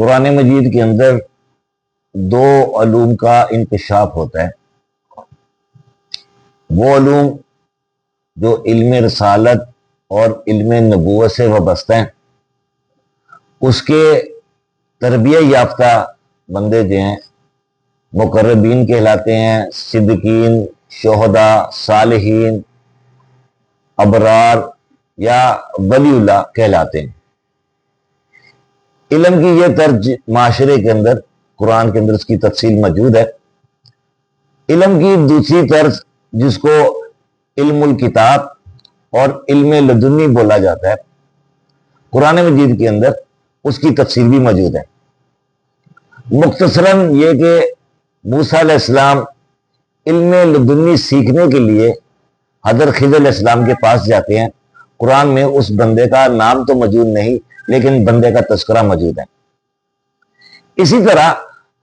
قرآن مجید کے اندر دو علوم کا انکشاف ہوتا ہے. وہ علوم جو علم رسالت اور علم نبوت سے وابستہ ہیں، اس کے تربیت یافتہ بندے جو ہیں مقربین کہلاتے ہیں، صدیقین، شہداء، صالحین، ابرار یا ولی اللہ کہلاتے ہیں. علم کی یہ طرز معاشرے کے اندر، قرآن کے اندر اس کی تفصیل موجود ہے. علم کی دوسری طرز جس کو علم الکتاب اور علم لدنی بولا جاتا ہے، قرآن مجید کے اندر اس کی تفصیل بھی موجود ہے. مختصراً یہ کہ موسیٰ علیہ السلام علم لدنی سیکھنے کے لیے حضرت خضر علیہ السلام کے پاس جاتے ہیں. قرآن میں اس بندے کا نام تو موجود نہیں، لیکن بندے کا تذکرہ موجود ہے. اسی طرح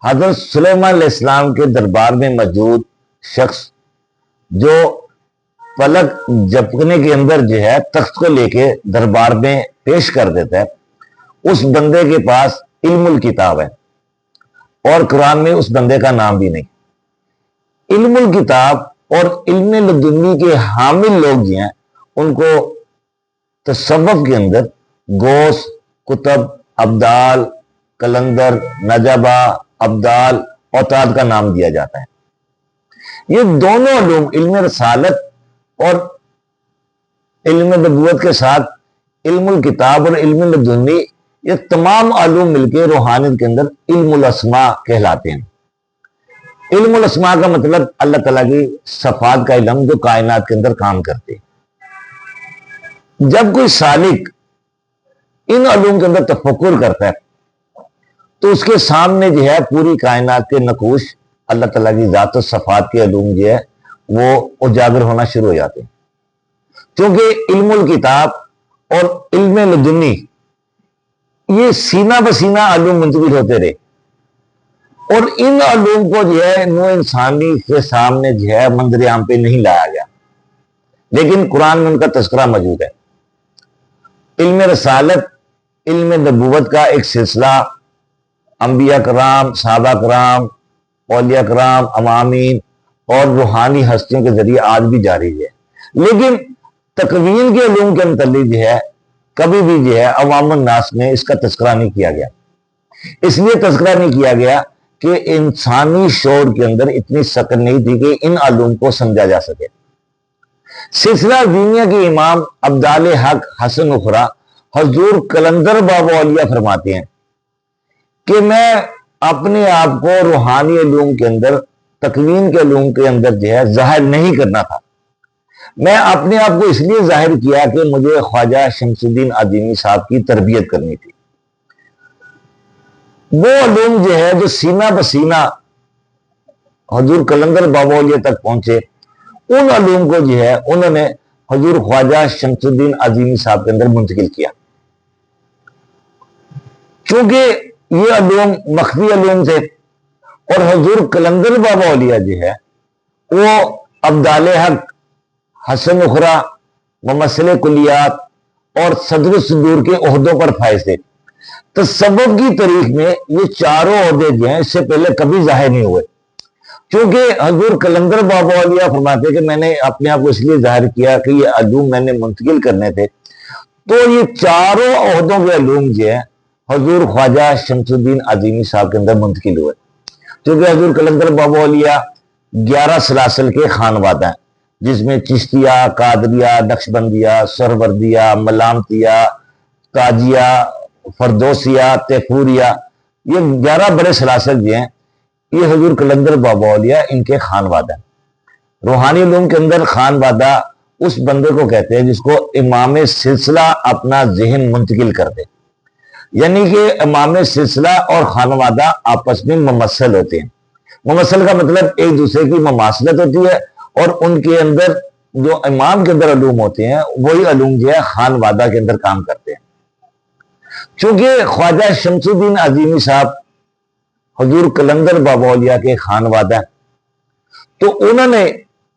حضرت سلیمان علیہ السلام کے دربار میں موجود شخص جو پلک جھپکنے کے اندر جو ہے تخت کو لے کے دربار میں پیش کر دیتا ہے، اس بندے کے پاس علم الکتاب ہے، اور قرآن میں اس بندے کا نام بھی نہیں. علم الکتاب اور علم لدنی کے حامل لوگ جو ہیں ان کو تصوف کے اندر غوث، قطب، ابدال، کلندر، نجبہ، ابدال، اوتاد کا نام دیا جاتا ہے. یہ دونوں علوم، علم رسالت اور علم نبوت کے ساتھ علم الکتاب اور علم لدنی، یہ تمام علوم مل کے روحانیت کے اندر علم الاسماء کہلاتے ہیں. علم الاسماء کا مطلب اللہ تعالیٰ کی صفات کا علم جو کائنات کے اندر کام کرتے ہیں. جب کوئی سالک ان علوم کے اندر تفکر کرتا ہے تو اس کے سامنے جو ہے پوری کائنات کے نقوش، اللہ تعالیٰ کی ذات و صفات کے علوم جو ہے وہ اجاگر ہونا شروع ہو جاتے ہیں. کیونکہ علم الکتاب اور علم لدنی یہ سینہ بسینہ علوم منتقل ہوتے رہے، اور ان علوم کو جو ہے نو انسانی کے سامنے جو ہے منظر عام پہ نہیں لایا گیا، لیکن قرآن میں ان کا تذکرہ موجود ہے. علم رسالت، علم نبوت کا ایک سلسلہ انبیاء کرام، صحابہ کرام، اولیاء کرام، امامین اور روحانی ہستیوں کے ذریعے آج بھی جاری ہے. لیکن تکوین کے علوم کے متعلق جو ہے کبھی بھی جو ہے عوام الناس میں اس کا تذکرہ نہیں کیا گیا. اس لیے تذکرہ نہیں کیا گیا کہ انسانی شعور کے اندر اتنی سکن نہیں تھی کہ ان علوم کو سمجھا جا سکے. سلسلہ دینیا کے امام ابدال حق حسن اخرا حضور کلندر بابا اولیاء فرماتے ہیں کہ میں اپنے آپ کو روحانی علوم کے اندر، تکوین کے علوم کے اندر جو ہے ظاہر نہیں کرنا تھا. میں اپنے آپ کو اس لیے ظاہر کیا کہ مجھے خواجہ شمس الدین عظیمی صاحب کی تربیت کرنی تھی. وہ علوم جو ہے جو سینہ بسینہ حضور کلندر بابا اولیاء تک پہنچے، ان علوم کو جو ہے انہوں نے حضور خواجہ شمس الدین عظیمی صاحب کے اندر منتقل کیا. چونکہ یہ علوم مخفی علوم تھے، اور حضور کلندر بابا اولیاء جو ہے وہ ابدال حق، حسن اخرا، ممثل کلیات اور صدر الصدور کے عہدوں پر فائز تھے. تصوف کی تاریخ میں یہ چاروں عہدے جو ہیں اس سے پہلے کبھی ظاہر نہیں ہوئے. کیونکہ حضور کلندر بابا اولیاء فرماتے کہ میں نے اپنے آپ کو اس لیے ظاہر کیا کہ یہ علوم میں نے منتقل کرنے تھے. تو یہ چاروں عہدوں کے علوم جو ہیں حضور خواجہ شمس الدین عظیمی صاحب کے اندر منتقل ہوئے. کیونکہ حضور کلندر بابا اولیاء 11 سلاسل کے خانوادہ ہیں، جس میں چشتیہ، قادریہ، نقشبندیہ، سہروردیہ، ملامتیہ، تاجیہ، فردوسیہ، تیفوریہ، یہ 11 بڑے سلاسل جو ہیں یہ حضور کلندر بابا اولیاء ان کے خانوادہ ہیں. روحانی علوم کے اندر خانوادہ اس بندے کو کہتے ہیں جس کو امام سلسلہ اپنا ذہن منتقل کر دے. یعنی کہ امام سلسلہ اور خانوادہ آپس میں ممثل ہوتے ہیں. ممثل کا مطلب ایک دوسرے کی مماثلت ہوتی ہے، اور ان کے اندر جو امام کے اندر علوم ہوتے ہیں وہی علوم جو ہے خانوادہ کے اندر کام کرتے ہیں. چونکہ خواجہ شمس الدین عظیمی صاحب حضور کلندر بابا اولیاء کے خانوادہ ہیں، تو انہوں نے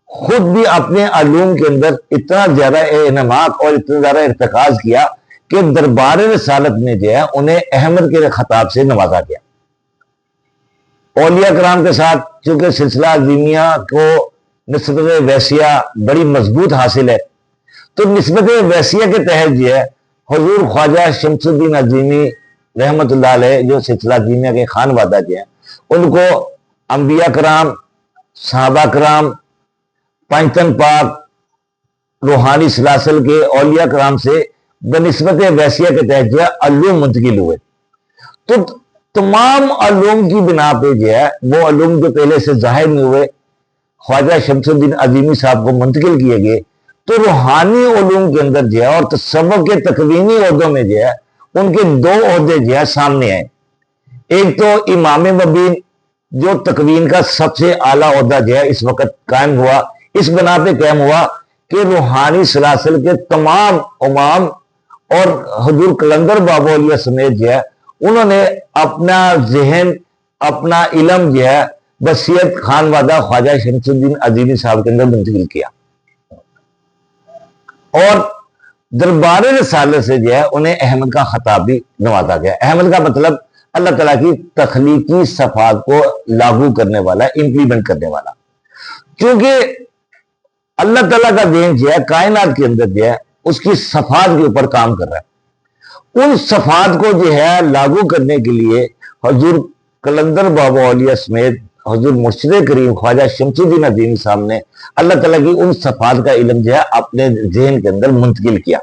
خود بھی اپنے علوم کے اندر اتنا زیادہ انعماق اور اتنا زیادہ ارتکاز کیا کہ دربار رسالت میں جو ہے انہیں احمد کے خطاب سے نوازا گیا۔ اولیاء کرام کے ساتھ چونکہ سلسلہ عظیمیہ کو نسبت ویسیہ بڑی مضبوط حاصل ہے، تو نسبت ویسیہ کے تحت جو ہے حضور خواجہ شمس الدین عظیمی رحمت اللہ علیہ جو سلسلہ عظیمیہ کے خان وادہ جو ہیں، ان کو انبیاء کرام، صحابہ کرام، پنجتن پاک، روحانی سلاسل کے اولیاء کرام سے بنسبت ویسیہ کے تحت جو ہے علوم منتقل ہوئے۔ تو تمام علوم کی بنا پہ جو ہے وہ علوم جو پہلے سے ظاہر نہیں ہوئے خواجہ شمس الدین عظیمی صاحب کو منتقل کیے گئے، تو روحانی علوم کے اندر جو ہے اور تصوف کے تکوینی عہدوں میں جو ہے ان کے دو عہدے جو ہے سامنے آئے۔ ایک تو امام مبین جو تکوین کا سب سے اعلیٰ عہدہ جو ہے اس وقت قائم ہوا، اس بنا پہ قائم ہوا کہ روحانی سلاسل کے تمام امام اور حضور قلندر بابا اولیاء سمیت جو ہے انہوں نے اپنا ذہن، اپنا علم جو ہے وصیت خان وادہ خواجہ شمس الدین عظیمی صاحب کے اندر منتقل کیا، اور دربار رسالت سے جو ہے انہیں احمد کا خطاب بھی نوازا گیا۔ احمد کا مطلب اللہ تعالیٰ کی تخلیقی صفات کو لاگو کرنے والا، امپلیمنٹ کرنے والا۔ کیونکہ اللہ تعالیٰ کا ذہن جو ہے کائنات کے اندر جو ہے اس کی صفات کے اوپر کام کر رہا ہے، ان صفات کو جو ہے لاگو کرنے کے لیے حضور قلندر بابا اولیاء سمیت حضور مرشد کریم خواجہ شمس الدین عظیمی صاحب نے اللہ تعالیٰ کی ان صفات کا علم جو ہے اپنے ذہن کے اندر منتقل کیا۔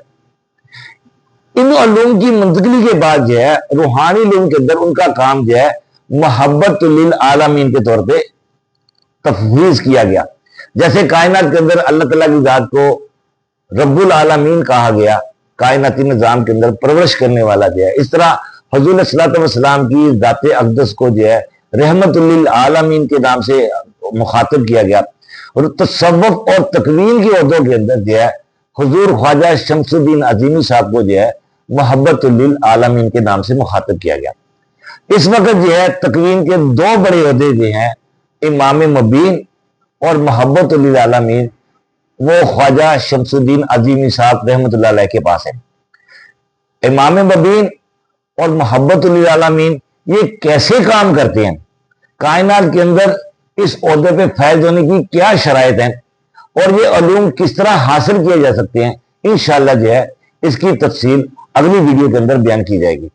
ان علوم کی منتقلی کے بعد جو ہے روحانی علوم کے اندر ان کا کام جو ہے محبت للعالمین کے طور پہ تفویض کیا گیا۔ جیسے کائنات کے اندر اللہ تعالیٰ کی ذات کو رب العالمین کہا گیا، کائناتی نظام کے اندر پرورش کرنے والا جو ہے، اس طرح حضور صلی اللہ علیہ وسلم کی ذات اقدس کو جو ہے رحمت للعالمین کے نام سے مخاطب کیا گیا، اور تصوف اور تکوین کے عہدوں کے اندر جو ہے حضور خواجہ شمس الدین عظیمی صاحب کو جو ہے محبت للعالمین کے نام سے مخاطب کیا گیا۔ اس وقت جو ہے تکوین کے دو بڑے عہدے جو ہیں امام مبین اور محبت للعالمین، وہ خواجہ شمس الدین عظیمی صاحب رحمت اللہ علیہ کے پاس ہے۔ امام مبین اور محبت للعالمین یہ کیسے کام کرتے ہیں، کائنات کے اندر اس عہدے پہ فائز ہونے کی کیا شرائط ہیں، اور یہ علوم کس طرح حاصل کیے جا سکتے ہیں، انشاءاللہ جو ہے اس کی تفصیل اگلی ویڈیو کے اندر بیان کی جائے گی۔